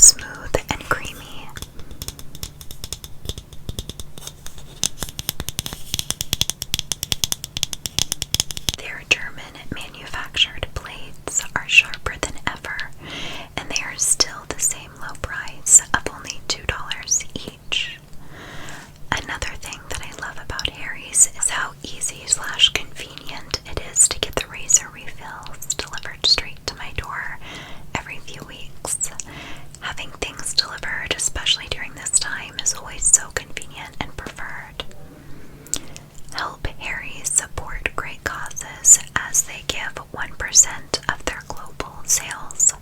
smooth and creamy. Their German manufactured blades are sharper than ever, and they are still the same low price of only $2 each. Another thing that I love about Harry's is how easy/convenient it is to get the razor refills delivered straight to my door every few weeks. Having things delivered, especially during this time, is always so convenient and preferred. Help Harry's support great causes as they give 1% of their global sales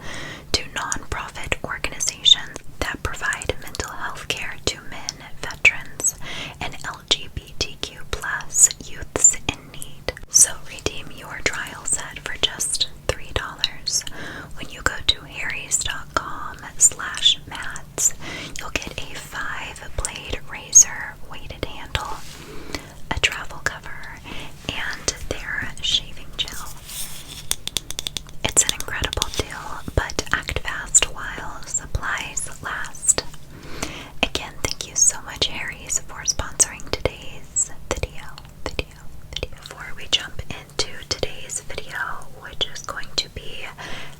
to non-profit organizations that provide mental health care to men, veterans, and LGBTQ+ youths in need. So redeem your trial set for just $3 when you go to harrys.com/mads. You'll get a 5-blade razor weighted handle, a travel cover, and their shaving gel. It's an incredible deal, but act fast while supplies last. Again, thank you so much, Harry's, for sponsoring today's video. Before we jump into today's video, which is going to be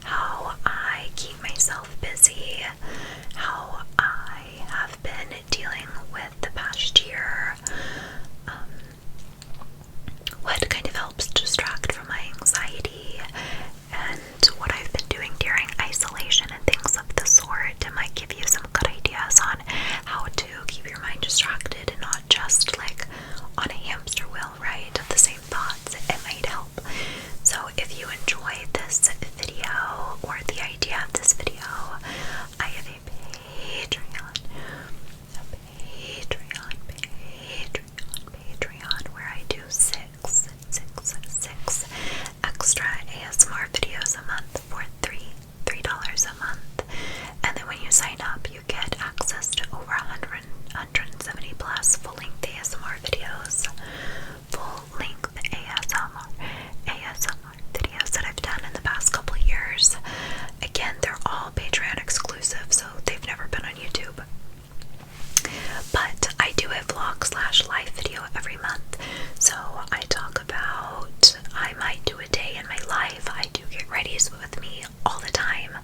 how I keep myself busy, how I have been dealing with the past year, what kind of helps distract from my anxiety, and what I've been doing during isolation and things of the sort. It might give you some good ideas on how to keep your mind distracted and not just like on a hamster wheel, right, of the same thoughts. It might help. So if you enjoy this video or the idea of this video, I have a Patreon where I do six extra ASMR videos a month for $3 a month. And then when you sign up, you get access to over 170 plus full-length ASMR videos. Full-length ASMR videos that I've done in the past couple years. Again, they're all Patreon exclusive, so they've never been on YouTube. But I do a vlog/live video every month. So I talk about, I might do a day in my life. I do get readies with me all the time.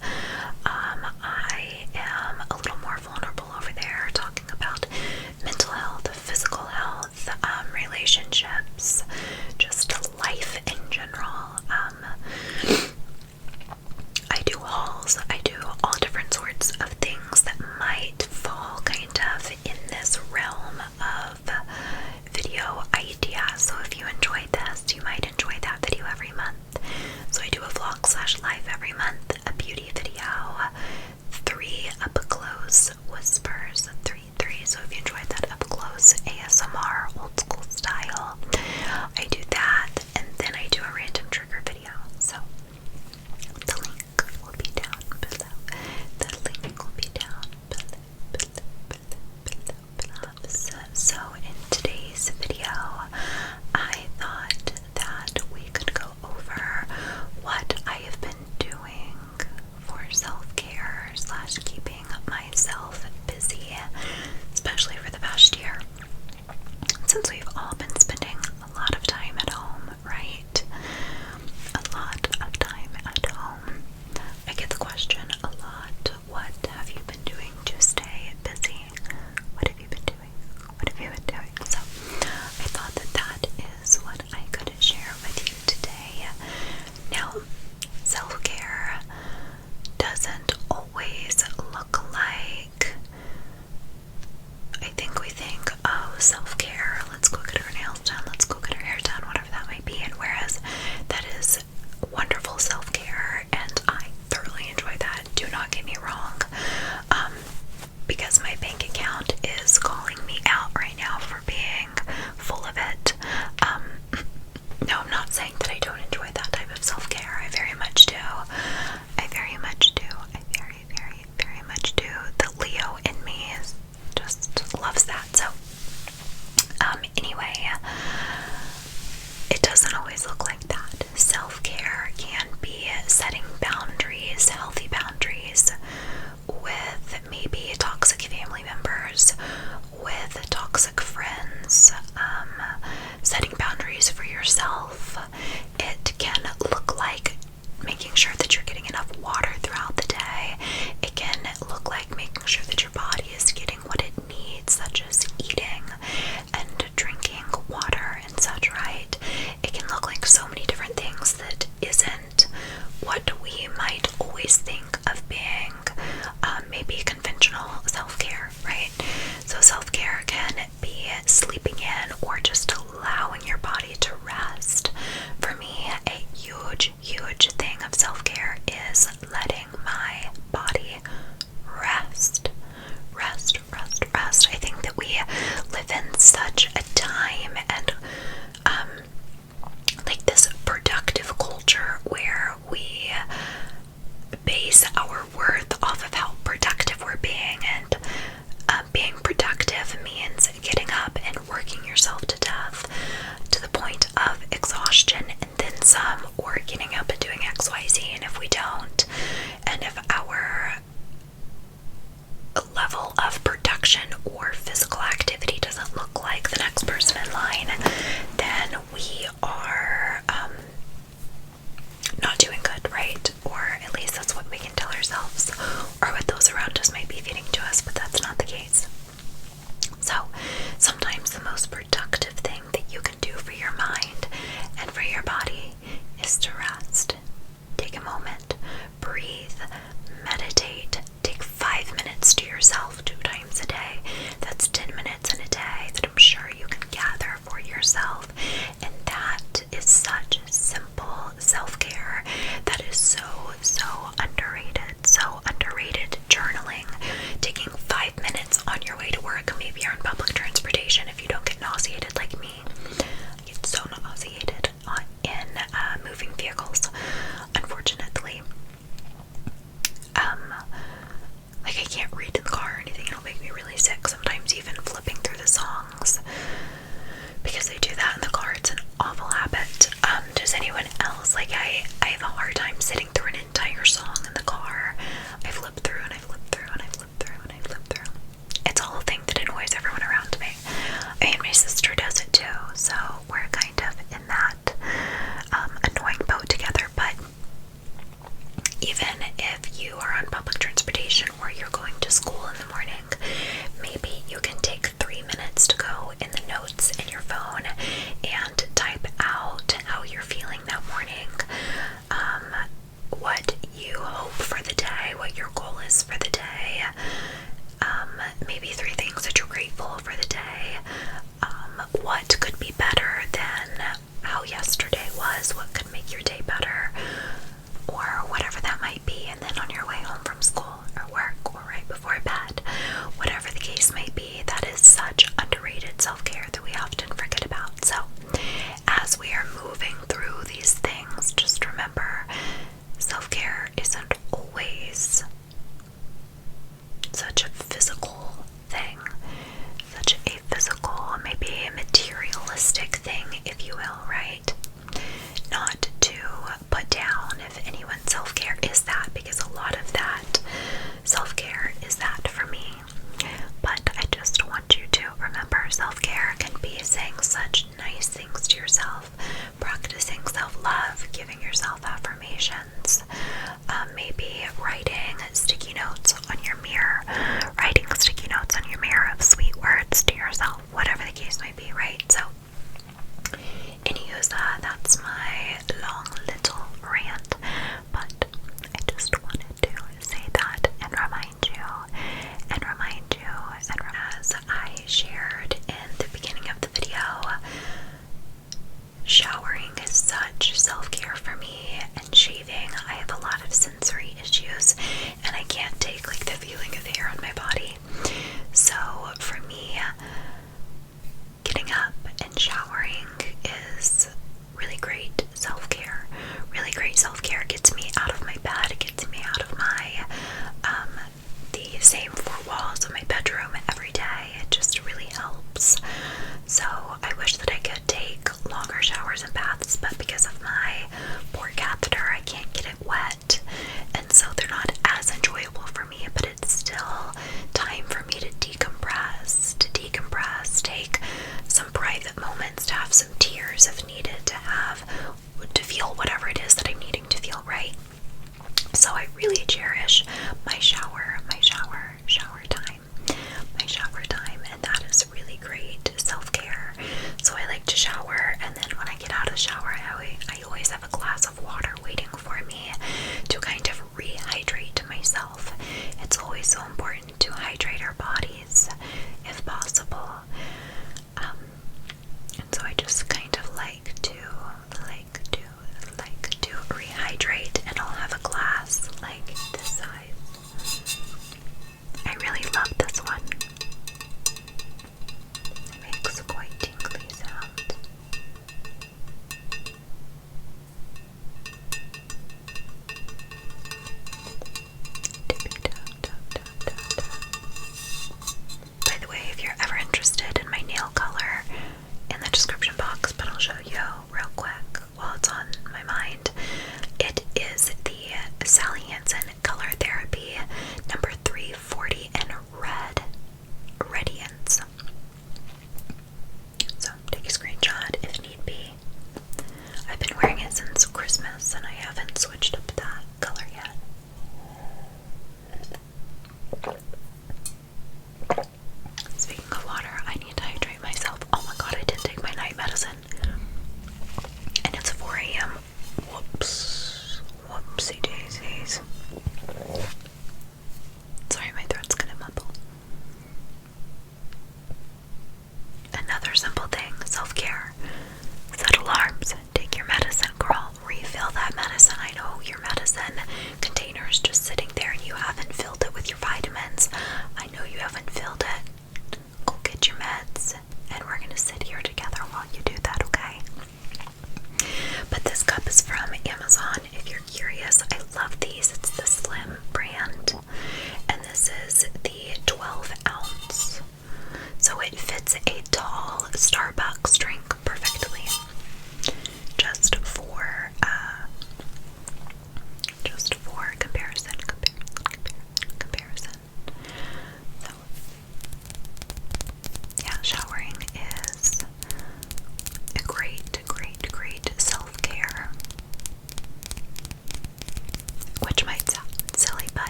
I am a little more vulnerable over there, talking about mental health, physical health, relationships, just life in general. I do hauls. I do all different sorts of things that might fall kind of in this realm of video idea. So if you enjoyed this, you might enjoy that video every month. So I do a vlog/live every month, a beauty video, 3 up-close whispers, 3. So if you enjoyed that up-close ASMR old school style, I do that, and then I do a random trigger video. So the link will be down below. The link will be down our worth off of how productive we're being, and being productive means getting up and working yourself to death to the point of exhaustion and then some, or getting up and doing XYZ. And if we don't, and if our level of production or physical activity doesn't look like the next person in line, then we are not doing good, right? Or at least that's what we can tell ourselves, or what those around us might be feeding to us, but that's not the case. So sometimes the most productive thing that you can do for your mind and for your body is to rest. Take a moment, breathe, meditate, take 5 minutes to yourself 2 times a day. That's 10 minutes in a day that I'm sure you can gather for yourself. And that is such simple self-care that is so underrated. So underrated. Journaling, taking 5 minutes on your way to work. Maybe you're on public transportation. If you don't get nauseated like me, I get so nauseated in moving vehicles, unfortunately. Like, I can't read in the car or anything. It'll make me really sick. Sometimes even flipping through the songs, because I do that in the car. It's an awful habit. Does anyone else? Like, I have a hard time sitting through an entire song in the car. I flip through and I flip through and I flip through and I flip through. It's a whole thing that annoys everyone around me. I mean, my sister does it too, so we're kind of in that annoying boat together. But even if you are on public transportation or you're going to school in the morning, maybe you can take 3 minutes to go in the notes in your phone and type out how you're feeling that morning, what you hope for the day, what your goal is for the day, maybe 3 things that you're grateful for the day, what could be better than how yesterday was, what could make your day better, or whatever that might be. And then on your way home from school or work or right before bed, whatever the case may be, that is such underrated self-care that we often forget about. So as we are moving through these things, just remember, self-care isn't always such a physical thing, such a physical, maybe a materialistic thing, if you will, right? Not to put down if anyone's self-care is that, because a lot of that self-care is that for me. But I just want you to remember, self-care can be saying such nice things to yourself, practicing self-love, giving yourself affirmations, maybe writing sticky notes on your mirror, writing sticky notes on your mirror of sweet words to yourself, whatever the case might be, right? So anywho, that's my long little rant, but I just wanted to say that and remind you, and as I shared in the beginning of the video, showering is such self-care for me, and shaving. I have a lot of sensory issues, and I can't take like the feeling of hair on my body. So for me, getting up and showering is really great self-care. Really great self-care. Gets me out of my bed, gets me out of my the same 4 walls of my bedroom every day. It just really helps. So I wish that I could take longer showers and baths, but because of my poor catheter, I can't get it wet, and so they're not as enjoyable for me. But it's still time for me to decompress, take some private moments, to have some tears if needed, to feel whatever it is that I'm needing to feel, right? So I really cherish my shower time, and that is really great self-care. So I like to shower, and then when I get out of the shower, I always have a glass of water waiting for me to kind of rehydrate myself. It's always so important to hydrate our bodies if possible. And so I just kind of like to rehydrate, and I'll have a glass like this size. I really love this one. It makes quite tingly sounds.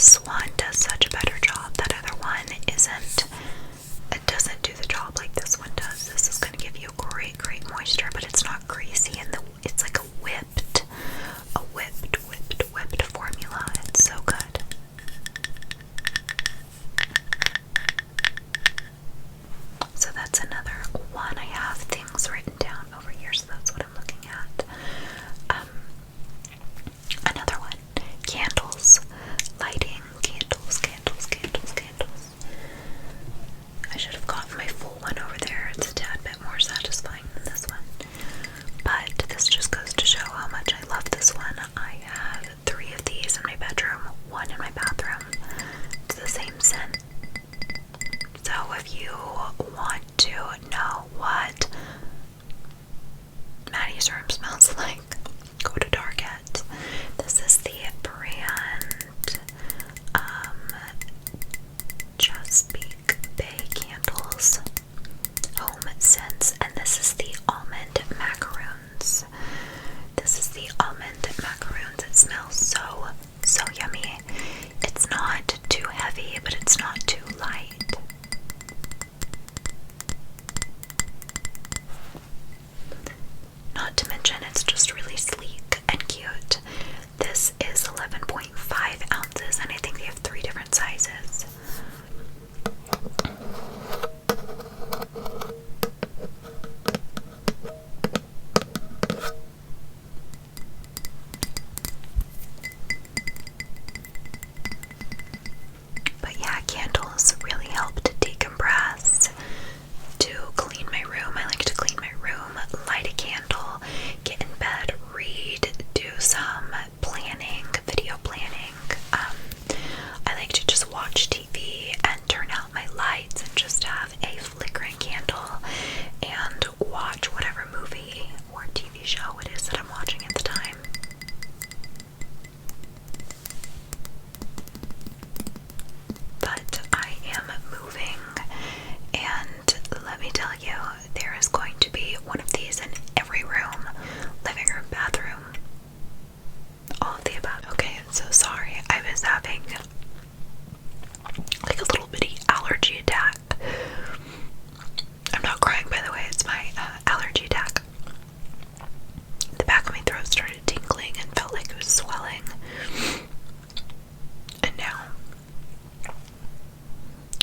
this one does such a better job. That other one it doesn't do the job like this one does. This is going to give you great moisture, but it's not greasy, and it's like a whipped formula. It's so good. So that's another one. I have things written down over here, so that's what I'm looking at. Another one, candles, lighting, candles. I should have gotten my full one over there. It's a tad bit more satisfying than this one. But this just goes to show how much I love this one. I have 3 of these in my bedroom, 1 in my bathroom. It's the same scent. So if you want to know what Maddie's room smells like, go to Target. This is the brand Chesapeake Bay Candles Home Scents, and this is the almond macaroons. It smells so yummy. It's not too heavy, but it's not too light. Not to mention, it's just really sleek and cute. This is 11.5 ounces, and I think they have 3 different sizes. But yeah, candles really help to decompress, to clean my room. I like to clean my room, light a candle, get in bed, read, do some planning, video planning. I like to just watch TV and turn out my lights and just have a flickering candle and watch whatever movie or TV show it is that I'm watching at the time. But I am moving, and let me tell you, there is going to be one of these in every room, living room, bathroom, all of the above. Okay, I'm so sorry. I was having like a little bitty allergy attack. I'm not crying, by the way, it's my allergy attack. The back of my throat started tingling and felt like it was swelling. And now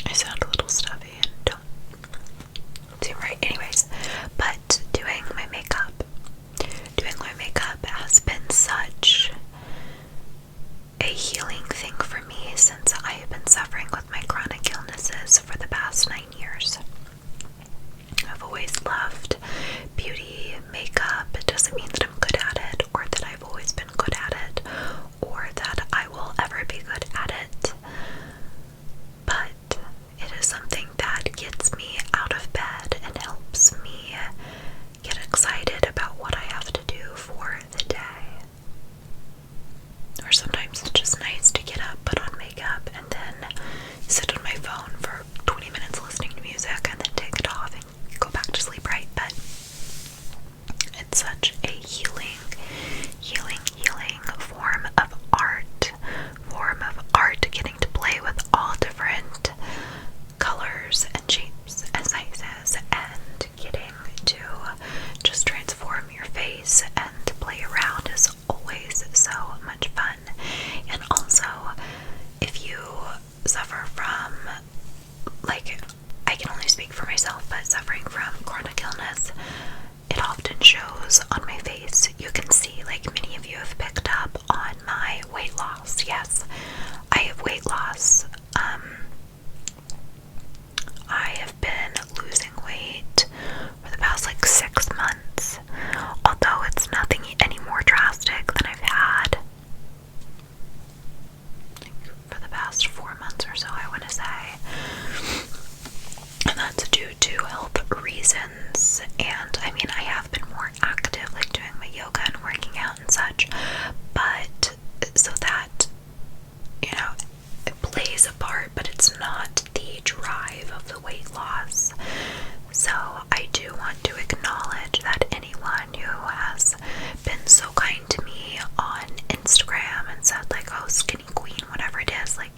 I sound a little stuffy and don't seem right. Anyways, but doing my makeup has been such a healing thing for me since I have been suffering with my chronic illnesses for the past 9 years. I've always loved beauty, makeup. It doesn't mean that I'm good at it, or that I've always been good at it, or that I will ever be good at it. But it is something that gets me out of bed and helps me get excited about what I have to do for the day. Or sometimes it's just nice to get up, put on makeup, and then sit on my phone for 20 minutes listening to music and then take it off and go back to sleep, right? But it's such a healing form of art, getting to play with all different colors and shapes and sizes, and getting to just transform your face and play around is always so much fun. And also, if you suffer from, like, I can only speak for myself, but suffering from chronic illness, it often shows on my face. You can see, like many of you have picked up on my weight loss. Yes, I have weight loss. I have been losing weight for the past like 6 months, although it's nothing any more drastic than I've had for the past 4 months or so, I want to say. And that's due to health reasons. And I mean, I have been more active, like doing my yoga and working out and such, but so that, you know, it plays a part, but it's not the drive of the weight loss. So I do want to acknowledge that anyone who has been so kind to me on Instagram and said, like, oh, skinny queen, whatever it is, like,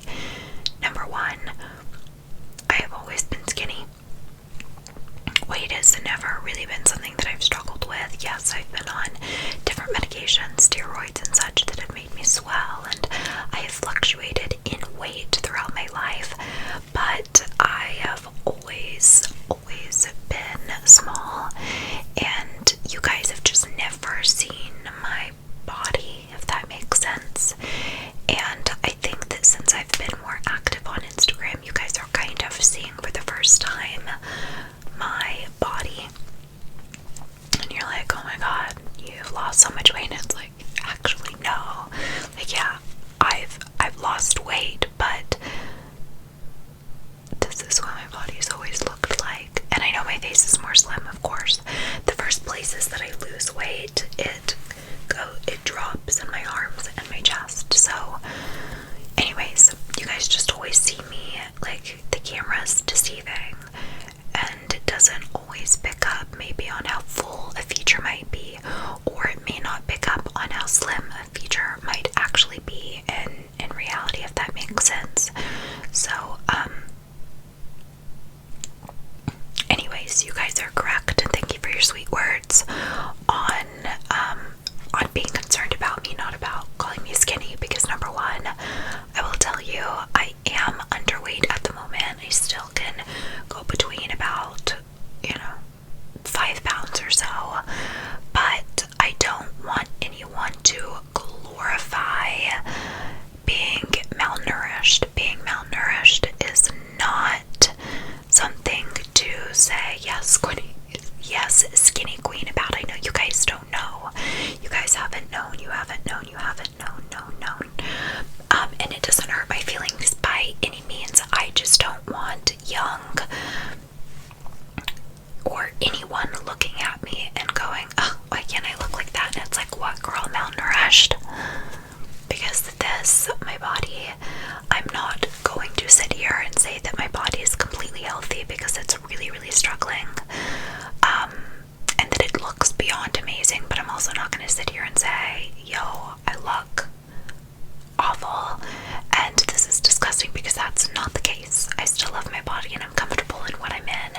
makes sense. So, anyways, you guys are correct, and thank you for your sweet words on being concerned about me, not about calling me skinny, because number one, I will tell you, I am underweight at the moment. I still can go between about, 5 pounds or so, but I don't want anyone to glorify being malnourished. Being malnourished is not something to say yes, skinny queen about. I know you guys don't know. You guys haven't known, known. And it doesn't hurt my feelings by any means. I just don't want young or anyone looking at me and going, oh, why can't I look like that? And it's like, what, girl, malnourished? Because my body, I'm not going to sit here and say that my body is completely healthy, because it's really, really struggling. And that it looks beyond amazing, but I'm also not going to sit here and say, yo, I look awful and this is disgusting, because that's not the case. I still love my body and I'm comfortable in what I'm in,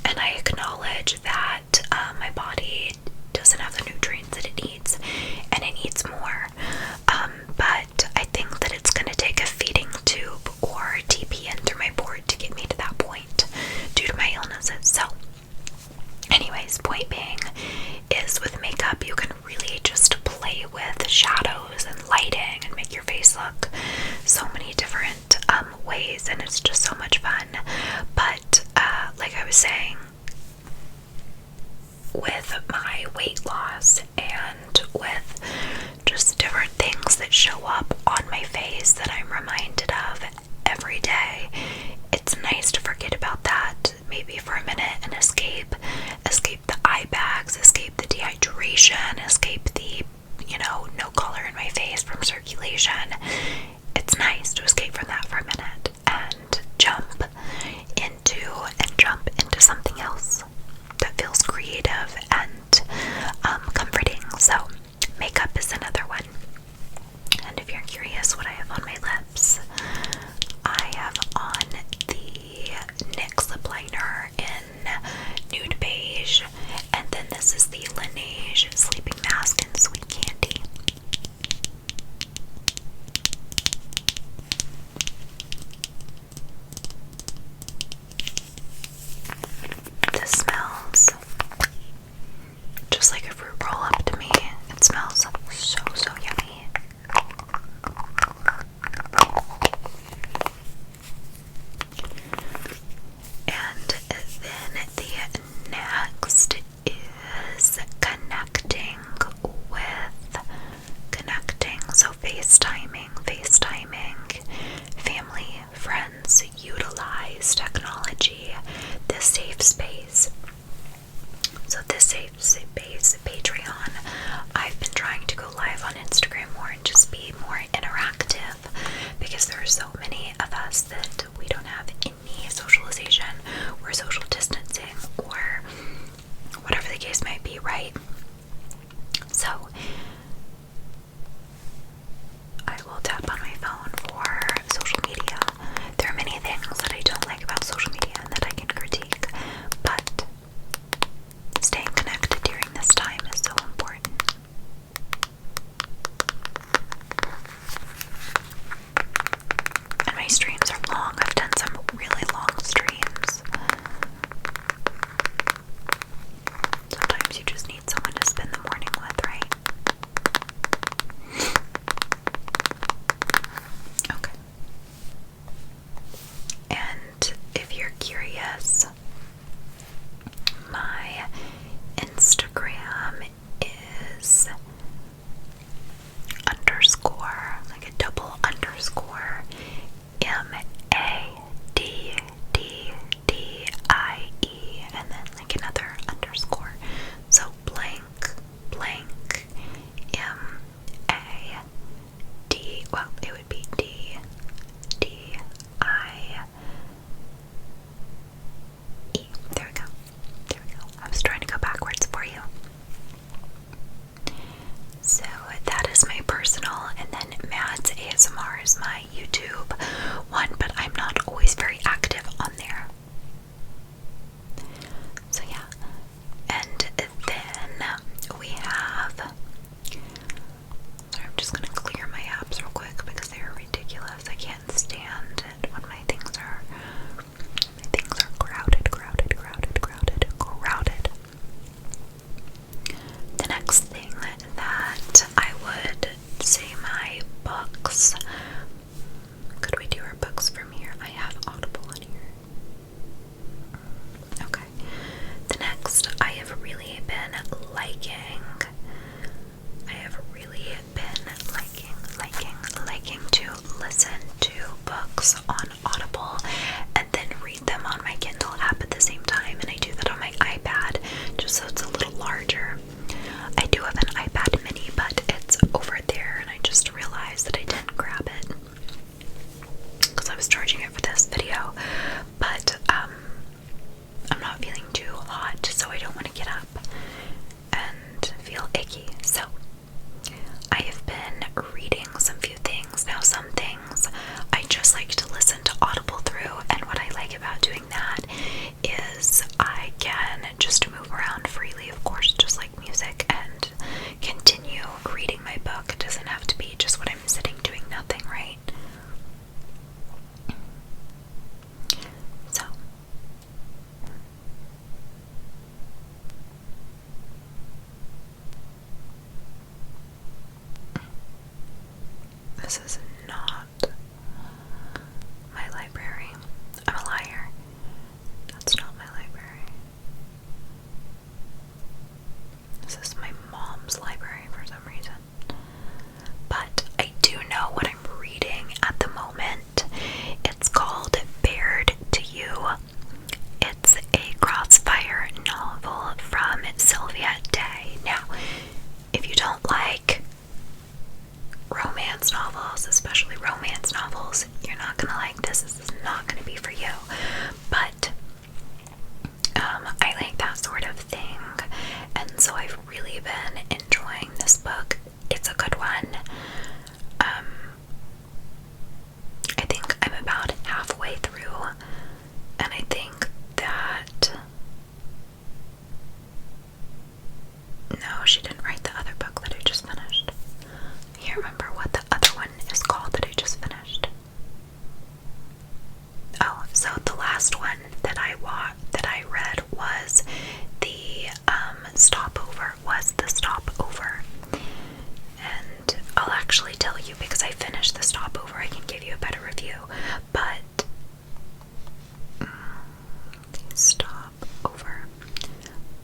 and I acknowledge that my body doesn't have the nutrients that it needs, and it needs more. But I think that it's going to take a feeding tube or TP in through my board to get me to that point due to my illnesses. So anyways, point being is, with makeup, you can really just play with shadows and lighting and make your face look so many different ways, and it's just so much fun. But like I was saying, with my weight loss and with just different things that show up on my face that I'm reminded of every day, it's nice to forget about that maybe for a minute and escape the eye bags, escape the dehydration, escape the, no color in my face from circulation. It's nice to escape from that for a minute and jump into something else that feels creative and comforting. So makeup is another one. And if you're curious what I have on my lips, I have on the NYX Lip Liner in Nude Beige, and then this is the Laneige Sleeping Mask in Sweet Candy. This smells just like a fruit roll up to me. It smells so yummy. And then the next is connecting. So FaceTiming, family, friends, utilize technology, this safe space. So this safe space, Patreon, I've been trying to go live on Instagram more and just be more interactive, because there are so many of us that we don't have any socialization or social distancing or whatever the case might be, right? So I will tap on my phone for social media. There are many things that I don't like about social media and that I can critique, but staying connected during this time is so important. And my streams are long. I've done some really long streams. Sometimes you just need someone to spend the morning with, right? Okay. And if you're curious, my Instagram is _, like a double _ MA books on Audible and then read them on my Kindle app at the same time, and I do that on my iPad just so it's a little larger. I do have an iPad mini, but it's over there, and I just realized that I didn't grab it because I was charging it for this video, but I'm not feeling too hot, so I don't want to get up and feel icky. So I have been reading some few things. Now, some things I just like to listen to Audible through, and what I like about doing that is I can just move around freely, of course, just like music, and continue reading my book. It doesn't have to be just when I'm sitting doing nothing, right? So this is not my library. I'm a liar. That's not my library. This is my mom's library for some reason. But I do know what I'm reading at the moment. It's called Bared to You. It's a Crossfire novel from Sylvia Day. Now, if you don't like romance novels, especially romance novels, you're not gonna like this. This is not gonna be for you. But I like that sort of thing, and so I've really been enjoying this book. It's a good one. I think I'm about halfway through, and I think that no, she didn't write the other book that I just finished. I can't remember what the other one is called that I just finished. Oh, so the last one that I read was the Stopover. And I'll actually tell you, because I finished the Stopover, I can give you a better review. But Stopover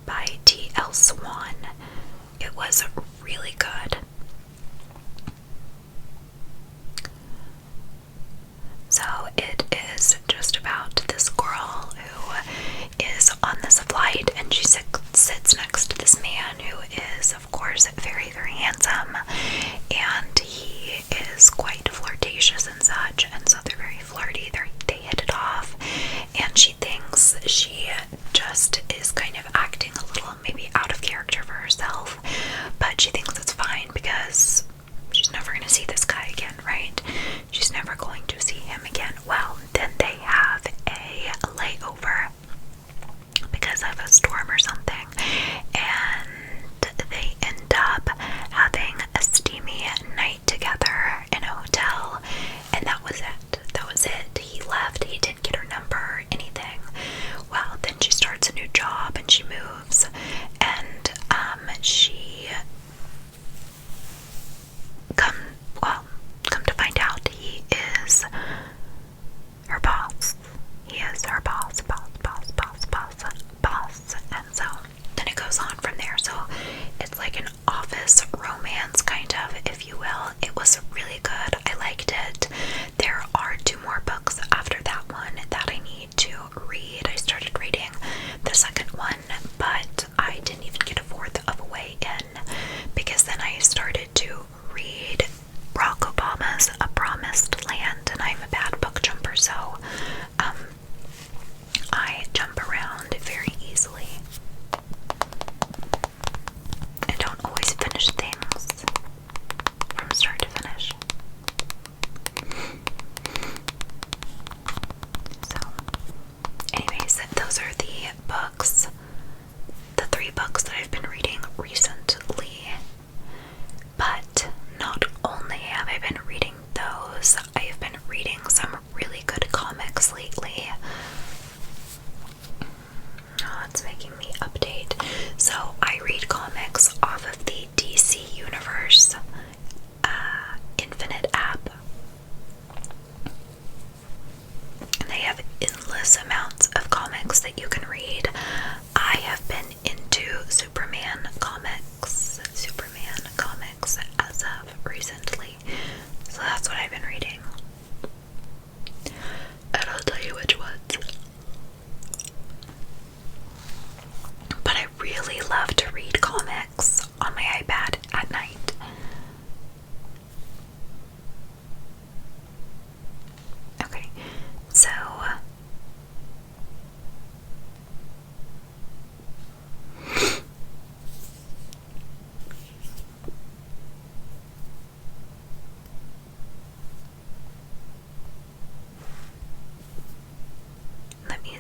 by T.L. Swan. It was really good. So it is just about this girl who is on this flight, and she sits next to this man who is, of course, very, very handsome, and he is quite flirtatious and such, and so they're very flirty. They hit it off, and she thinks she just is kind of acting a little maybe out of character for herself, but she thinks it's fine because she's never going to see this guy again, right? She's never going to see him again. Well, then they have a layover because of a storm or something, and they end up having a steamy night together in a hotel, and that was it. That was it. He left. He didn't get her number or anything. Well, then she starts a new job and she moves, and she come to find out he is her boss. He is her boss. And so then it goes on from there. So it's like an office romance, kind of, if you will. It was really good. I liked it. There are 2 more books after that one that I need to read. I started reading the second one, but I didn't even get a fourth of a way in, because then I started to read Barack Obama's A Promised Land, and I'm a bad book jumper, so I jump around very easily. I don't always finish things from start to finish. So, anyways, those are the books, the 3 books that I've been reading recently. But not only have I been reading those, I have been reading some really good comics lately. Oh, it's making me update. So I read comics off of the DC Universe Infinite app. And they have endless amounts of comics that you can read. I have been into Superman comics as of recently. So that's what I've been reading.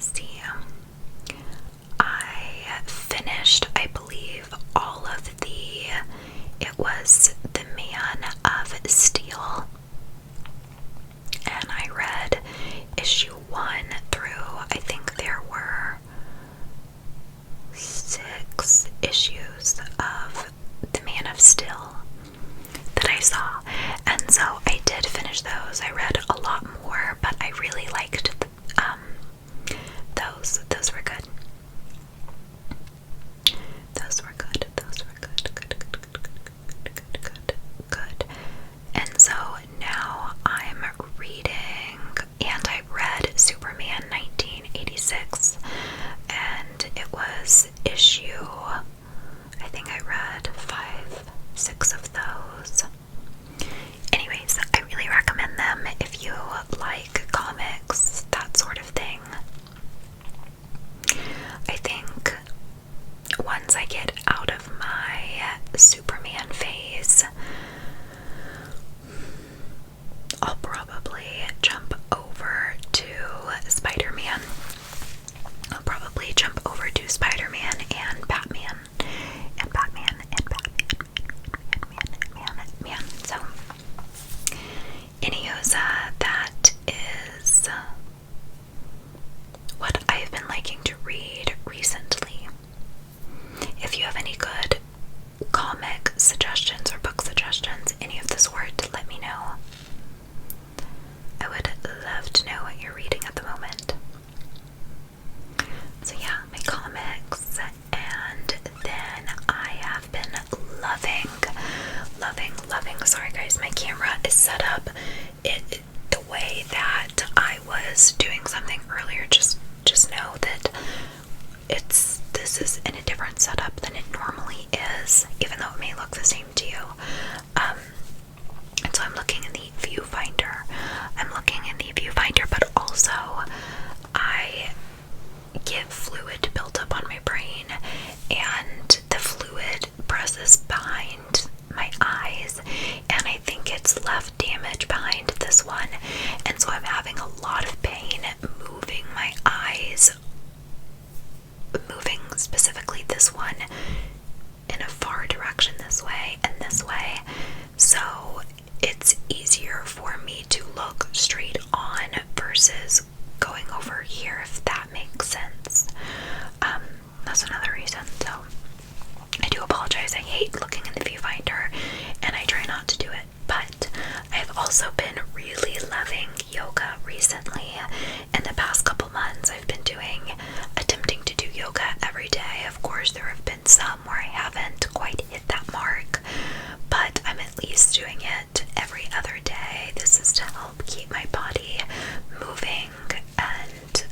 see. I finished, I believe, all of it was The Man of Steel, and I read issue 1 through, I think there were 6 issues of The Man of Steel that I saw, and so I did finish those. I read a lot more, but I really liked those. Those were good. Those were good. Those were good. Good. And so now I'm reading, and I read Superman 1986, and it was issue, I think I read 5, 6 of those. Anyways, I really recommend them if you like comics, that sort of thing. I think once I get out of my Superman phase, I'll probably jump over to Spider-Man. I'll probably jump over to Spider-Man and Batman. And Batman and Batman. So, anyways, that is what I've been liking to read recently. If you have any good comic suggestions or book suggestions, any of the sort, let me know. I would love to know what you're reading at the moment. So yeah, my comics, and then I have been loving, sorry guys, my camera is set up the way that I was doing something earlier. Just know that this is in a different setup than it normally is, even though it may look the same to you. And so I'm looking in the viewfinder. But also I get fluid built up on my brain, and the fluid presses behind my eyes, and I think it's left damage behind this one, and so I'm having a lot of pain moving my eyes, moving specifically this one in a far direction this way and this way, so it's easier for me to look straight on versus going over here, if that makes sense. That's another reason. So I do apologize. I hate looking in the viewfinder, and I try not to do it. But I've also been really loving yoga recently. In the past couple months, I've been attempting to do yoga every day. Of course, there have been some where I haven't quite hit that mark, but I'm at least doing it every other day. This is to help keep my body moving, and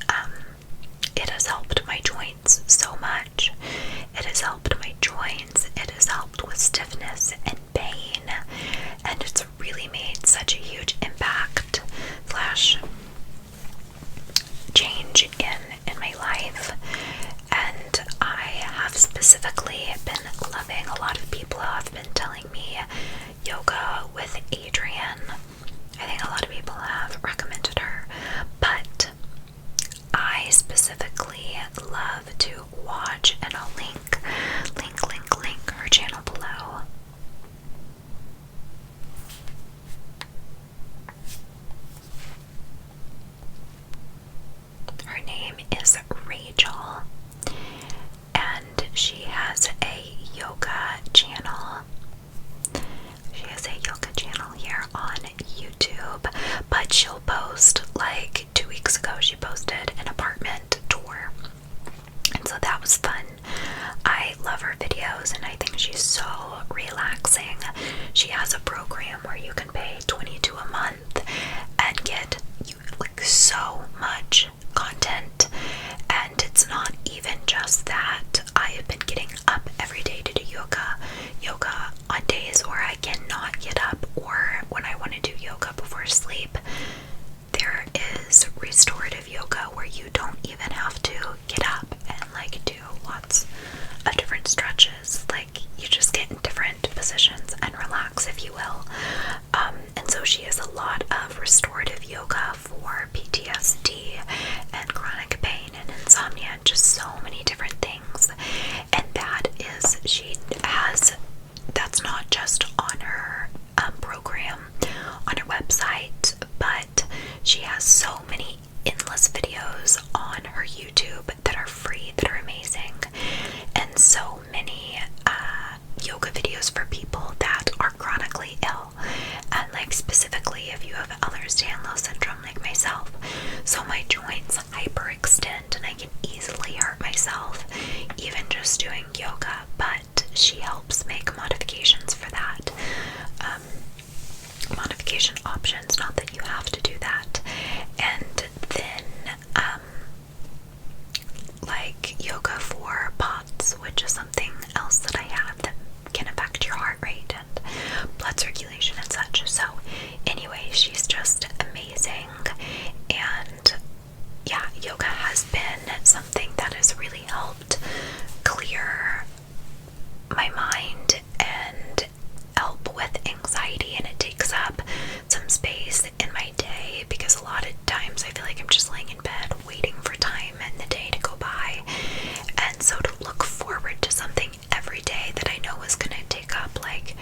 it has helped my joints so much. It has helped my joints, it has helped with stiffness and pain, and it's really made such a huge impact / change in my life. And I have specifically been loving, a lot of people have been telling me yoga with Adrienne. I think a lot of people have recommended her, but I specifically love to watch, and I'll link her channel below. Her name is Rachel, and she has a yoga channel. She has a yoga channel here on YouTube, but she'll post, like 2 weeks ago, she posted an apartment tour, and so that was fun. I love her videos, and I think she's so relaxing. She has a program where you can pay $22 a month and get like so much content, and it's not even just that. I have been getting up every day to do yoga on days where I cannot get up, or when I want to do yoga before sleep. There is restorative yoga where you don't even have to get up and like do lots of different stretches. Like, you just get in different positions and relax, if you will. And so she has a lot of restorative yoga for PTSD and chronic pain has really helped clear my mind and help with anxiety, and it takes up some space in my day because a lot of times I feel like I'm just laying in bed waiting for time in the day to go by. And so to look forward to something every day that I know is going to take up like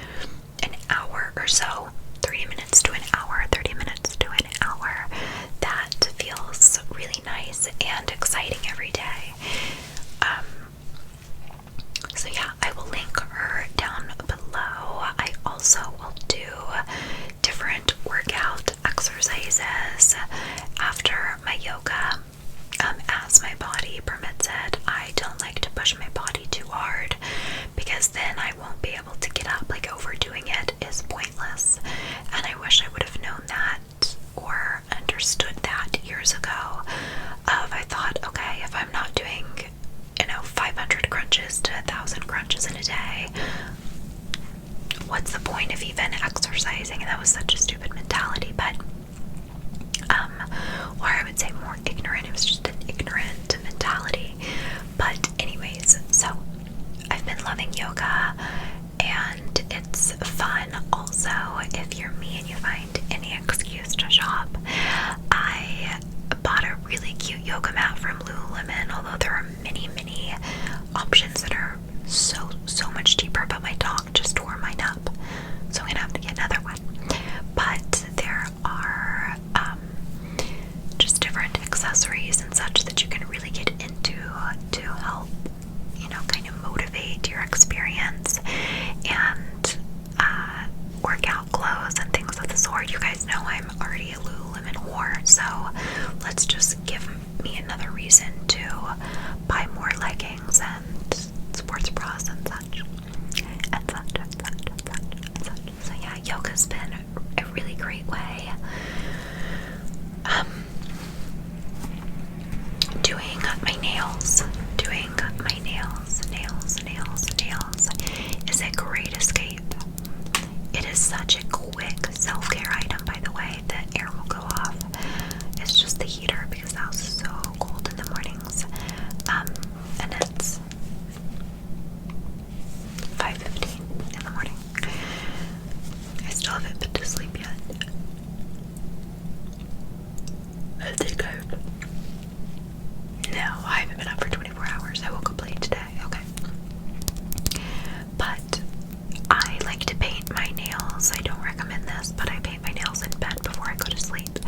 an hour or so, 30 minutes to an hour, 30 minutes to an hour, that feels really nice and exciting every day. So yeah, I will link her down below. I also will do different workout exercises after my yoga, as my body permits it. I don't like to push my body too hard because then I won't be able to get up. Like, overdoing it is pointless, and I wish I would have known that or understood that years ago. I thought, okay, if I'm not doing 500 crunches to 1,000 crunches in a day, what's the point of even exercising? And that was such a stupid mentality, but or I would say more ignorant. It was just an ignorant mentality. But anyways, so I've been loving yoga, and it's fun also if you're me and you find any excuse to shop. I bought a really cute yoga mat from Lululemon, although there are many options that are so much cheaper, but my dog just tore mine up, so I'm gonna have to get another one. But there are just different accessories and such that you can really get into to help, kind of motivate your experience, and workout clothes and things of the sort. You guys know I'm already a Lululemon whore, so let's just give me another reason to buy more leggings and sports bras and such. So yeah, yoga's been a really great way. Doing my nails is a great escape. It is such a quick self-care item, by the way. The air will go off. It's just the heater because the house is so cold in the mornings. And it's 5:15 in the morning. I still haven't been to sleep yet. I haven't been up for 24 hours. I woke up late today. Okay. But I like to paint my nails. I don't recommend this, but I paint my nails in bed before I go to sleep.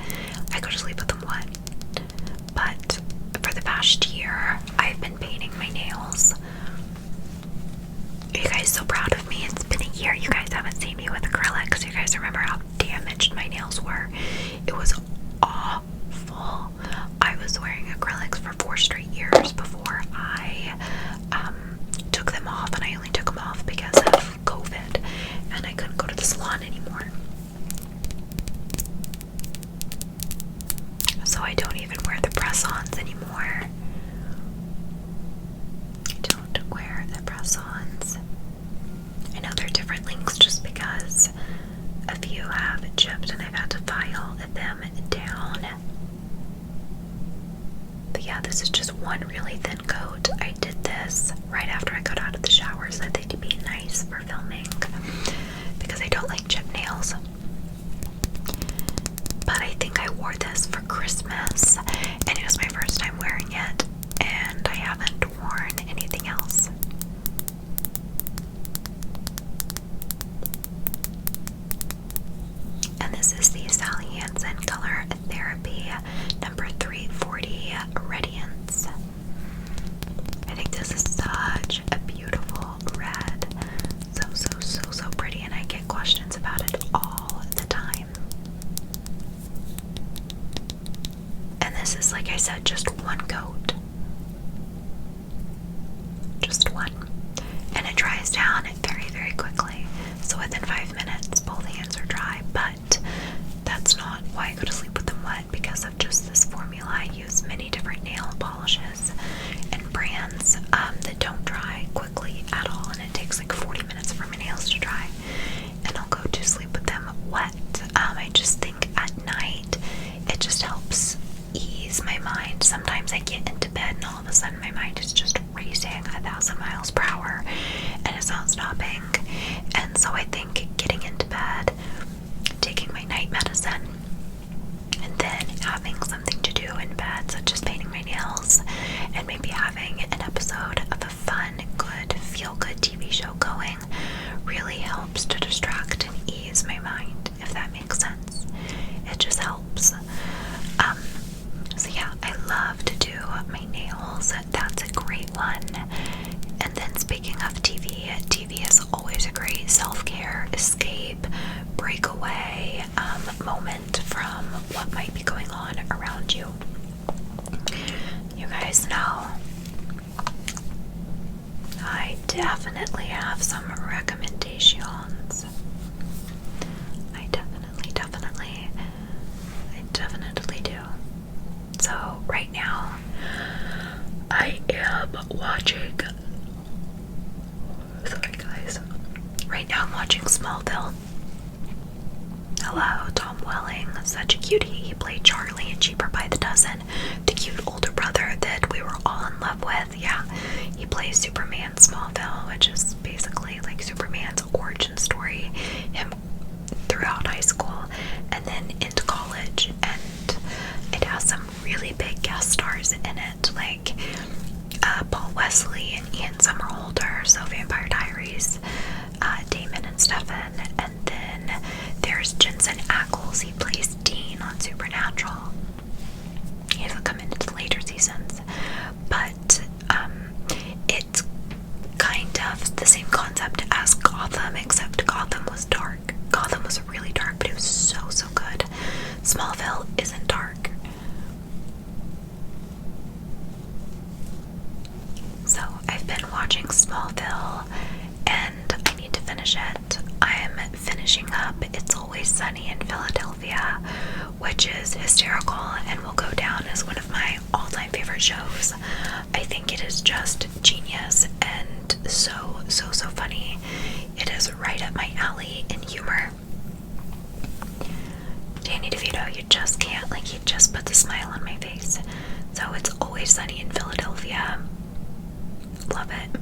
I go to sleep with them wet. But for the past year, I've been painting my nails. Are you guys so proud of me? It's been a year. You guys haven't seen me with acrylics. You guys remember how damaged my nails were? It was awful. I was wearing acrylics for 4 straight years before I took them off, and I only took them off because of COVID, and I couldn't go to the salon anymore. So I don't even wear the press-ons anymore. I don't wear the press-ons. I know they're different links just because a few have chipped and I've had to file them down. But yeah, this is just one really thin coat. I did this right after I got out of the shower so that they'd be nice for filming because I don't like chip nails. But I think I wore this for Christmas, and it was my first time wearing it, and I haven't worn anything else. And this is the Sally Hansen Color Therapy number 340 Radiance. I think this is such a beautiful red. So pretty, and I get questions about it all the time. And this is, like I said, just one coat. Just one. And it dries down very quickly. So within 5 minutes, both hands are dry. But that's not why I go to sleep with them wet, because of just this formula. I use many different nail polishes and brands that don't dry quickly at all. And it takes like 40 minutes for my nails to dry. And I'll go to sleep with them wet. I just think at night it just helps ease my mind. Sometimes I get into bed and all of a sudden my mind is just racing 1,000 miles per hour and it's not stopping. And so I think getting into bed, taking my night medicine, and then having something to do in bed, such as painting my nails, and maybe having an episode of a fun, good, feel-good TV show going, really helps to distract and ease my mind, if that makes sense. It just helps. So yeah, I love to do my nails. That's a great one. And then speaking of TV, TV is always a great self-care, escape, breakaway moment from what might be going on around you. You guys know I definitely have some recommendations. I definitely do. So right now I am watching, sorry guys, right now I'm watching Smallville. Hello, Tom Welling, such a cutie. He played Charlie in Cheaper by the Dozen, the cute older brother that we were all in love with. Yeah, he plays Superman Smallville, which is basically like Superman's origin story, him throughout high school and then into college. And it has some really big guest stars in it, like Paul Wesley and Ian Somerhalder, so Vampire Diaries, Damon and Stefan, and then there's Jensen Ackles. He plays Dean on Supernatural. He hasn't come into the later seasons, but it's kind of the same concept as Gotham, except Gotham was dark. Gotham was really dark, but it was so good. Smallville isn't dark. So I've been watching Smallville and I need to finish it. I'm finishing up It's Always Sunny in Philadelphia, which is hysterical and will go down as one of my all-time favorite shows. I think it is just genius and so funny. It is right up my alley in humor. Danny DeVito, you just can't, like, he just puts a smile on my face. So It's Always Sunny in Philadelphia. Love it.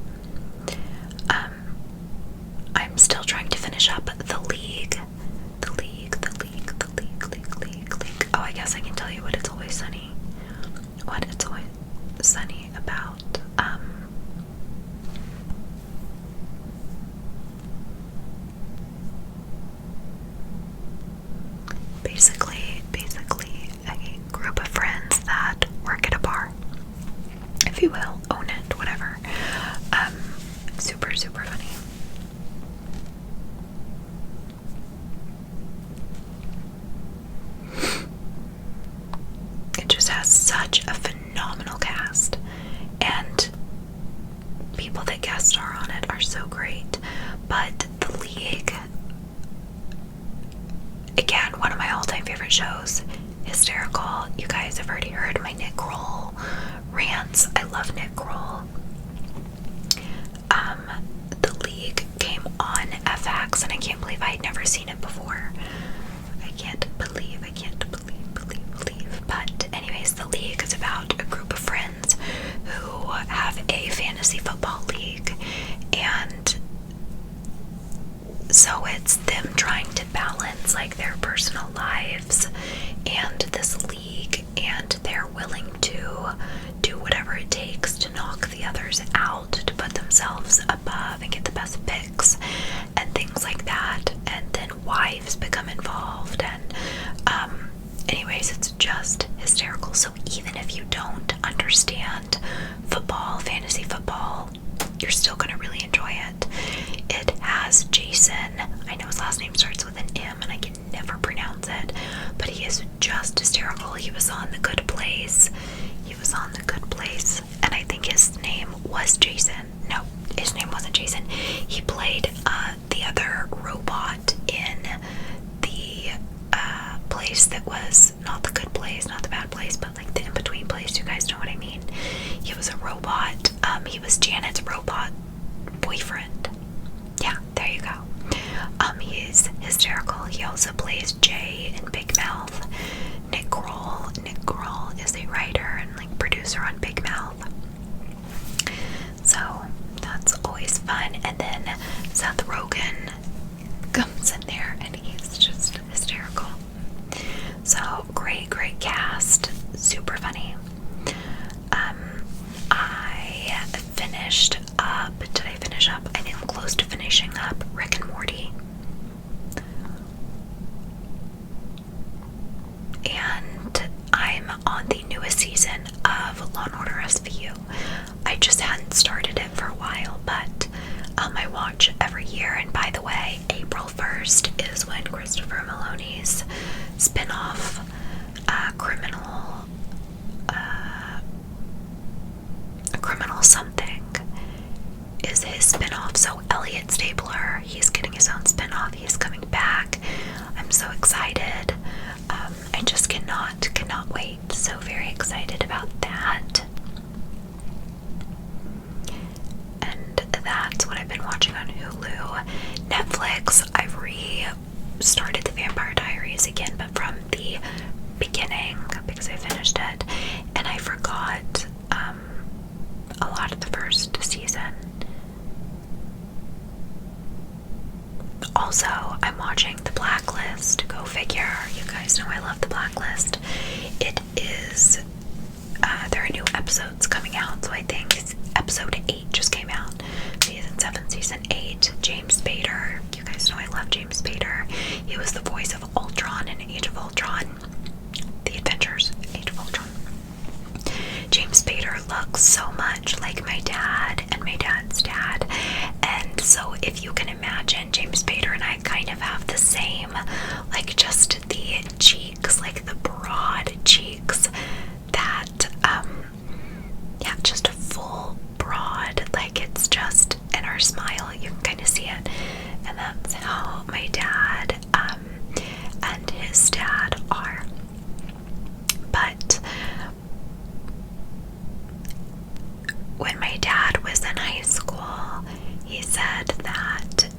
I'm still trying to finish up The League. The League. Oh, I guess I can tell you what It's Always Sunny. What It's Always Sunny about. Basically a group of friends that work at a bar, if you will, own it, whatever. Super funny. It just has such a phenomenal cast, and people that guest star on it are so great. But The League, again, one of my all-time favorite shows. Hysterical. You guys have already heard my Nick Kroll rants. I love Nick Kroll. The League came on FX, and I can't believe I had never seen it before. I can't believe. But anyways, The League is about a group of friends who have a fantasy football league, and so it's them trying to balance like their personal lives and this league, and they're willing to do whatever it takes to knock the others out, to put themselves above and get the best picks and things like that. And then wives become involved, and anyways, it's just hysterical. So even if you don't understand football, fantasy football, you're still gonna really enjoy it. It has Jason, I know his last name starts with an M and I can never pronounce it, but he is just hysterical. He was on The Good Place. And I think his name was Jason. No, his name wasn't Jason. He played the other robot in the place that was not the good place, not the bad place, but like the in-between place. You guys know what I mean. He was a robot. He was Janet's robot boyfriend. Yeah, there you go. He's hysterical. He also plays Jay in Big Mouth. Nick Kroll is a writer producer on Big Mouth. So that's always fun. And then Seth Rogen comes in there and he's just hysterical. So great cast, super funny. I finished up, did I finish up? I think I'm close to finishing up Rick and Morty. And I'm on the newest season of Law & Order SVU. I just hadn't started it for a while, but I watch every year. And by the way, April 1st is when Christopher Maloney's spin-off criminal something is his spin-off. So Elliot Stabler, he's getting his own spin-off. He's coming back. I'm so excited. I just cannot wait. So very excited about that. And that's what I've been watching on Hulu. Netflix, I've restarted The Vampire Diaries again, but from the beginning because I finished it and I forgot a lot of the first season. Also, I'm watching The Blacklist. Go figure. You guys know I love The Blacklist. It is, there are new episodes coming out, so I think episode 8 just came out. Season 7, season 8. James Spader. You guys know I love James Spader. He was the voice of Ultron in Age of Ultron. The Adventures, Age of Ultron. James Spader looks so much like my dad and my dad's dad. And so if you can imagine, James Spader and I kind of have the same, like just the cheeks, like the broad cheeks that, yeah, just a full broad, like it's just in our smile, you can kind of see it. And that's how my dad, and his dad are. But when my dad was in high school, he said that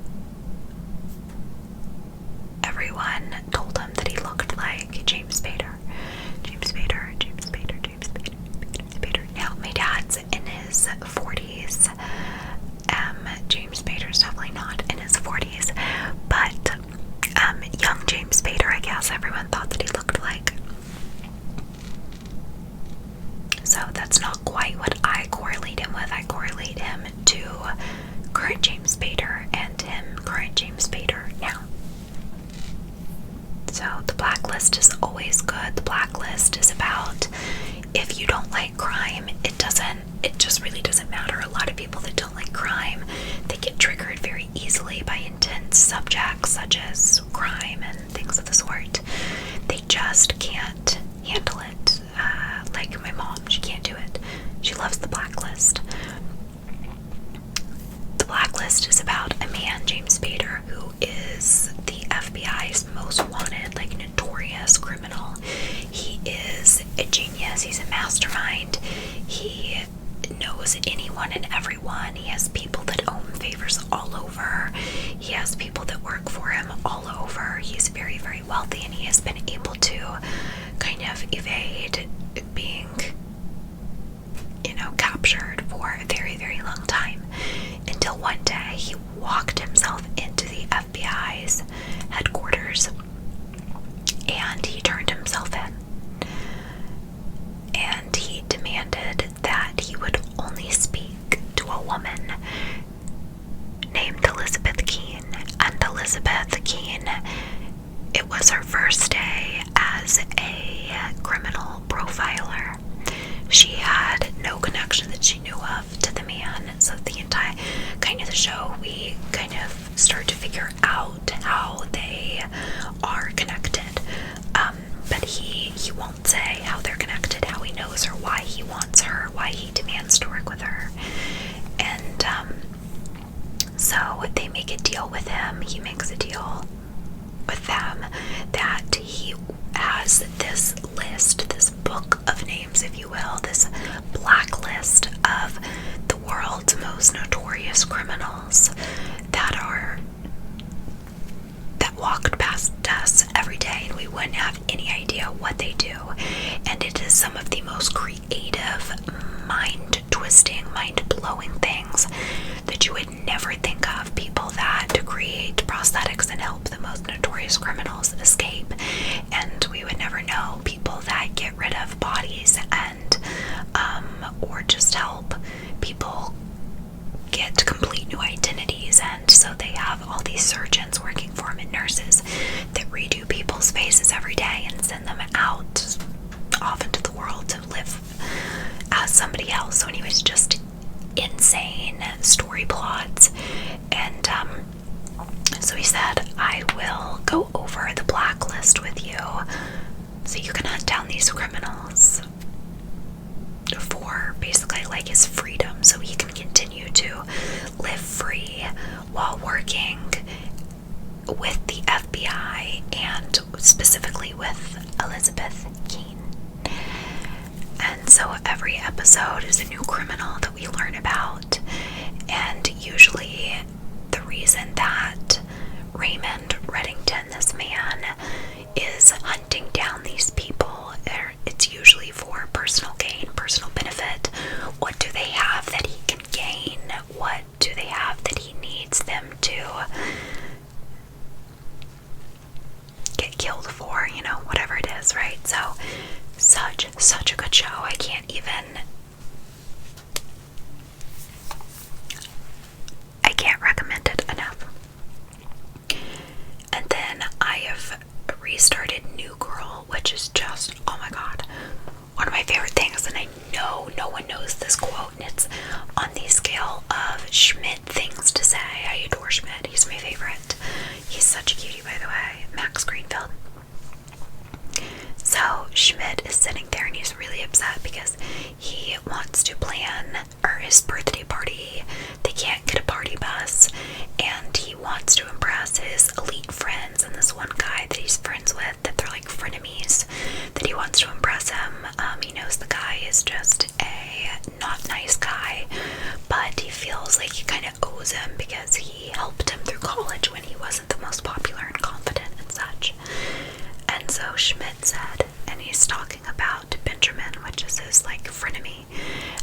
everyone told him that he looked like James Spader. James Spader, James Spader, James Spader, James Spader. Now, my dad's in his 40s. James Spader's definitely not in his 40s. But young James Spader, I guess everyone thought that he looked like. So that's not quite what I correlate him with. I correlate him to current James Spader and him current James Spader now. So The Blacklist is always good. The Blacklist is about, if you don't like crime, it just really doesn't matter. A lot of people that don't like crime, they get triggered very easily by intense subjects such as crime and things of the sort. They just can't handle it. Like my mom, she can't do it. She loves The Blacklist. The Blacklist is about a man, James Spader, who is the FBI's most wanted, like notorious criminal. He is a genius. He's a mastermind. He knows anyone and everyone. He has people that owe him favors all over. He has people that work for him all over. He's very, very wealthy, and he has been able to kind of evade being, captured for a very, very long time, until one day he walked himself into the FBI's headquarters and he turned himself in, and he demanded that he would only speak to a woman named Elizabeth Keane. And Elizabeth Keane, it was her first day as a criminal profiler. She had no connection that she knew of to the man. So the entire kind of the show, we kind of start to figure out how they are connected. But he won't say how they're connected, how he knows her, why he wants her, why he demands to work with her. And so they make a deal with him. He makes a deal with them that he has this list, this book of names, if you will, this blacklist of the world's most notorious criminals that walked past us every day, and we we wouldn't have any idea what they do. And it is some of the most creative, mind-twisting, mind-blowing things that you would never think of. People that create prosthetics and help the most notorious criminals escape. And we would never know people that get rid of bodies and or just help people get complete new identities. And so they have all these surgeons working for them and nurses that redo people's faces every day and send them out off into the world to live as somebody else. So anyways, just insane story plots. And so he said, I will go over the blacklist with you so you can hunt down these criminals for basically like his freedom, so he can continue to live free while working with the FBI and specifically with Elizabeth Keane. And so every episode is a new criminal that we learn about, and usually the reason that Raymond Reddington, this man, is hunting down these people, it's usually for personal gain, personal benefit. What do they have that he can gain? What do they have that he needs them to get killed for? You know, whatever it is, right? So, such a good show. I can't recommend it enough. And then I have restarted New Girl, which is just, oh my god, one of my favorite things. And I know no one knows this quote, and it's on the scale of Schmidt things to say. I adore Schmidt. He's my favorite. He's such a cutie, by the way. Max Greenfield. So Schmidt is sitting there and he's really upset because he wants to plan his birthday party. They can't get a party bus, and he wants to impress his elite friends, and this one guy that he's friends with, that they're like frenemies, that he wants to impress him. He knows the guy is just a not nice guy, but he feels like he kind of owes him because he helped him through college when he wasn't the most popular and confident and such. And so Schmidt said, and he's talking about Benjamin, which is his like frenemy,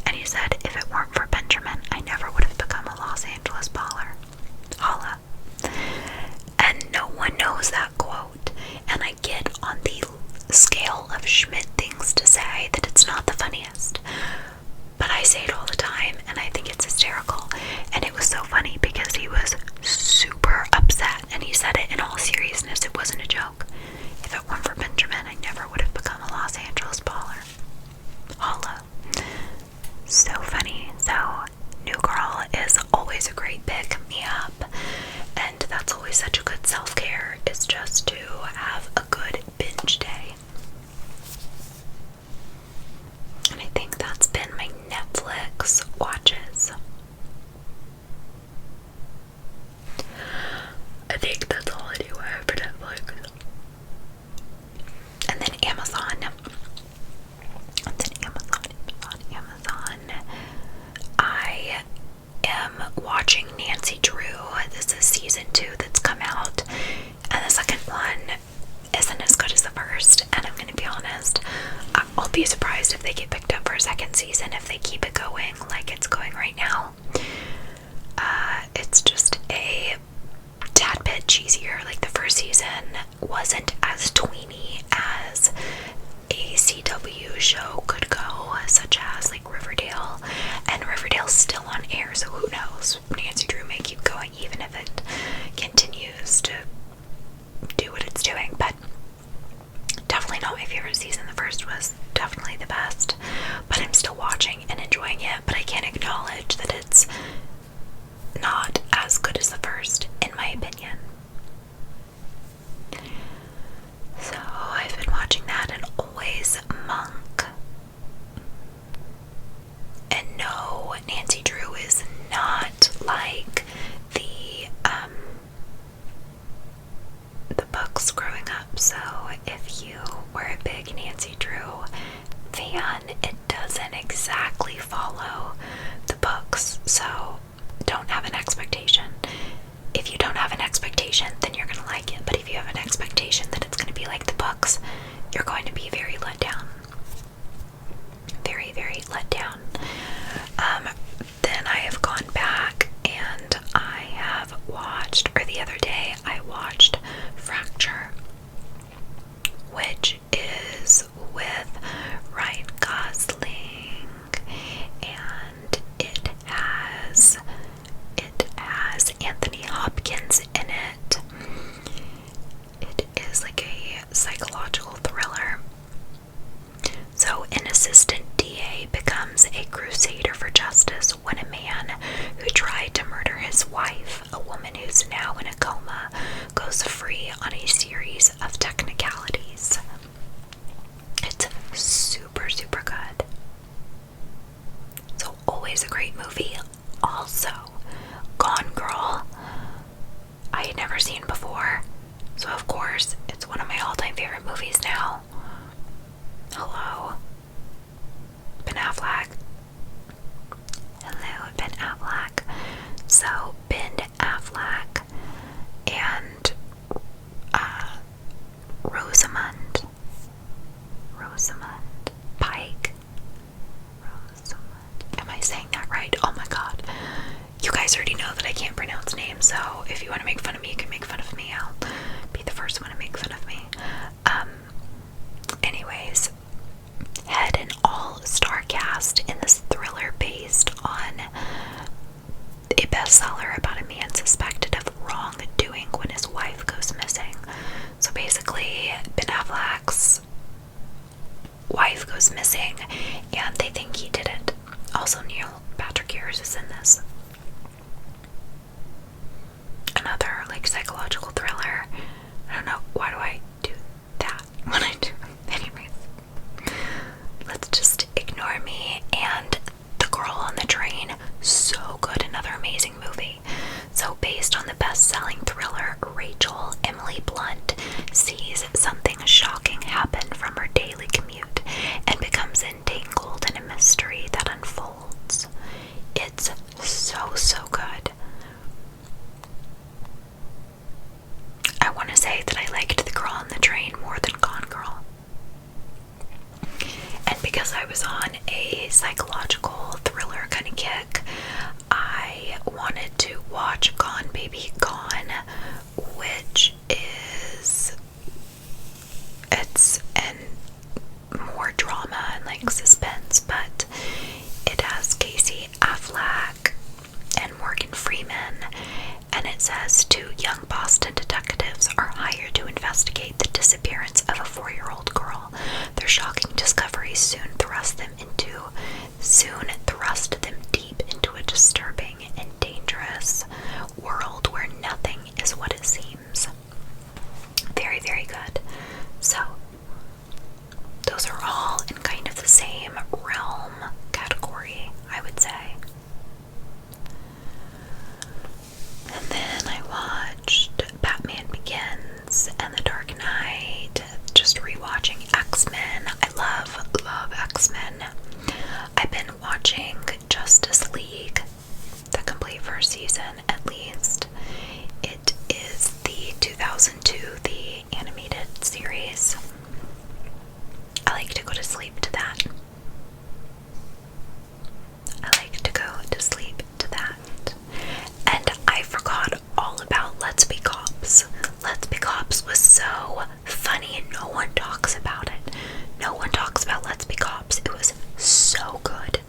and he said, if it weren't for Benjamin, I never would have become a Los Angeles baller. Holla. And no one knows that quote, and I get on the scale of Schmidt things to say that it's not the funniest, but I say it all the time and I think it's hysterical. And it was so funny because he was super upset, and he said it in all seriousness. It wasn't a joke. If it weren't for Benjamin, I never would have become a Los Angeles baller. Holla. So funny. So New Girl is always a great pick me up, and that's always such a good self-care, is just to have a good binge day. And I think that's been my Netflix watches. I think that's all I do. I have for Netflix. And then Amazon. I am watching Nancy Drew. This is season 2 that's come out, and the second one isn't as good as the first. And I'm gonna be honest, I'll be surprised if they get picked up for a second season if they keep it going like it's going right now. It's just a tad bit cheesier. Like the first season wasn't as tweeny as a CW show could go, such as like Riverdale, and Riverdale's still on air, so who knows, Nancy Drew may keep going even if it continues to do what it's doing. But definitely not my favorite season. The first was definitely the best, but I'm still watching and enjoying it. But I can't acknowledge that it's not as good as the first, in my opinion. So I've been watching that, and always Monk. And no, Nancy Drew is not like the books growing up. So if you were a big Nancy Drew fan, it doesn't exactly follow the books, so don't have an expectation. if you don't have an expectation, then you're gonna like it. But if you have an expectation that it's gonna be like the books, you're going to be very let down. Very, very let down. Then I have gone back and I have watched, or the other day I watched Fracture, which is with Ryan Gosling, and it has Anthony Hopkins in it. It is like a psychological thriller. So an assistant DA becomes a crusader for justice when a man who tried to murder his wife, a woman who's now in a coma, goes free on a series of technicalities. It's super, super good. So always a great movie. Also, Gone Girl, I had never seen before, so of course it's one of my all-time favorite movies now. Hello, Ben Affleck. Hello, Ben Affleck. So Ben Affleck and Rosamund Pike. Am I saying that right? Oh my god. You guys already know that I can't pronounce names, so if you want to make fun of me, you can make fun of me. I'll be the first one to make fun of me. Anyways, had an all-star cast in this thriller based on a bestseller about a man suspected of wrongdoing when his wife goes missing. So basically, Ben Affleck's wife goes missing, and they think he did it. Also, Neil Patrick Harris is in this. Another like psychological thriller. I don't know, why do I do that when I do? Anyways, let's just ignore me. And The Girl on the Train, so good, another amazing movie. So based on the best-selling thriller, Rachel Emily Blunt sees something shocking happen from her daily commute and becomes entangled in a mystery that unfolds. It's so, so good. I want to say that I liked The Girl on the Train more than Gone Girl. And because I was on a psychological thriller kind of kick, I wanted to watch Gone Baby Gone, which is, it's more drama and like suspense, but it has Casey Affleck and Morgan Freeman, and it says 2 young Boston detectives are hired to investigate the disappearance of a 4-year-old girl. Their shocking discoveries soon thrust them deep into a disturbing and dangerous world where nothing is what it seems. Very, very good. So, those are all in kind of the same realm category, I would say. And then I watched Batman Begins and The Dark Knight, just rewatching X-Men. I love X-Men. I've been watching Justice League, the complete first season at least. It is the 2002, the animated series. I like to go to sleep to that. And I forgot all about Let's Be Cops. Let's Be Cops was so funny and no one talks about it. No one talks about Let's Be Cops. It was so good.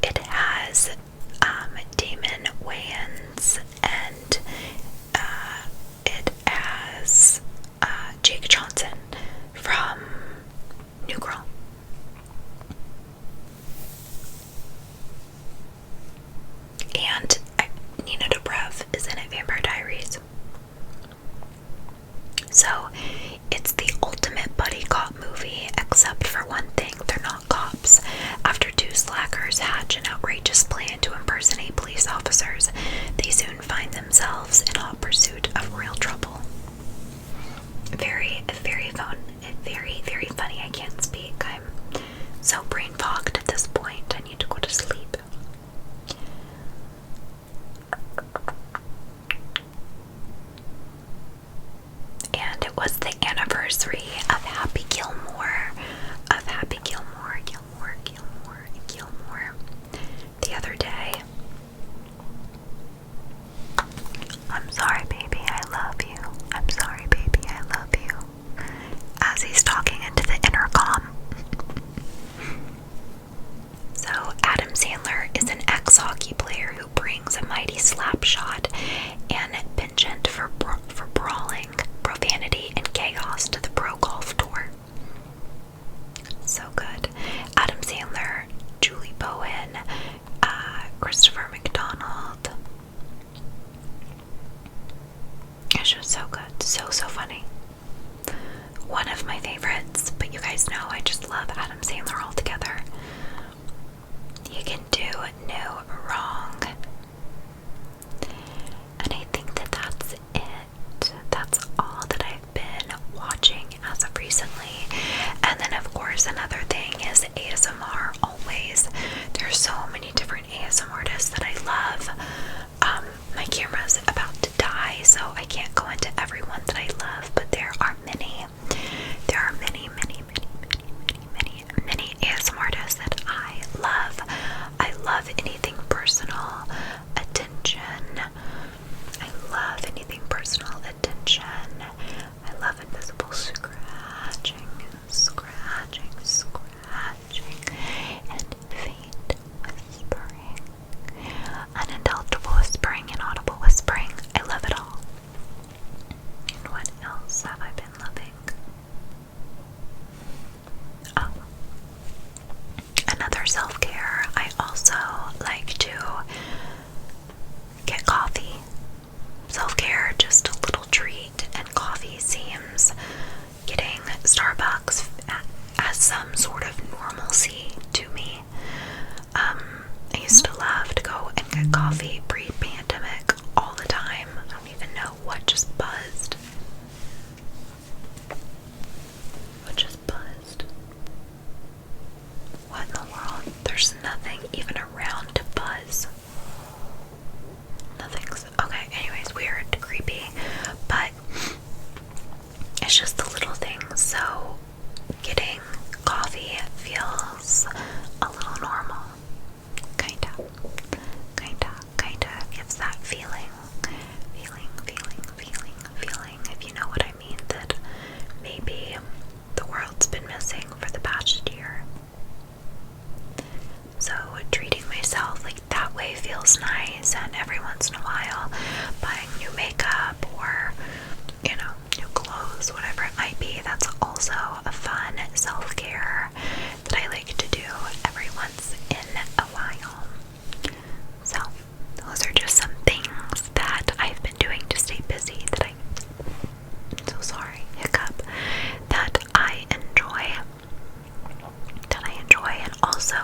It has Damon Wayans and it has Jake Johnson from New Girl. And Nina Dobrev is in it, Vampire Diaries. So, it's the ultimate buddy cop movie, except for one thing, they're not cops. After 2 slackers hatch an outrageous plan to impersonate police officers, they soon find themselves in hot pursuit of real trouble. Very, very fun. Very, very funny. I can't speak. I'm so brain fogged at this point. I need to go to sleep. hockey player who brings a mighty slap shot and penchant for brawling, profanity, and chaos to the pro golf tour. So good. Adam Sandler, Julie Bowen, Christopher McDonald. It's just so good. So funny. One of my favorites, but you guys know I just love Adam Sandler altogether. You can do no wrong. And I think that that's it. That's all that I've been watching as of recently. And then of course another thing is ASMR always. There's so many different ASMR artists that I love. My camera's about to die, so I can't go into everyone that I love, but there are many. There are many ASMR artists that I love. I love anything personal attention. I love anything personal attention. I love invisible scratching, and faint whispering, unintelligible whispering, inaudible whispering. I love it all. And what else have I been loving? Oh, another self-care. I also like to get coffee. Self-care, just a little treat, and coffee seems getting Starbucks as some sort of normalcy to me. I used to love to go and get coffee pre-pandemic all the time. I don't even know what just buzzed. What in the world? There's nothing even around to buzz. Nothing's okay. Anyways, weird, creepy, but it's just the little things. So getting coffee feels a little normal. Kinda gives that feeling, if you know what I mean, that maybe the world's been missing for the past year. So treating myself like that way feels nice, and every once in a while buying new makeup or, you know, new clothes, whatever it might be, that's also a fun self-care that I like to do every once in a while. So those are just some things that I've been doing to stay busy that that I enjoy, and also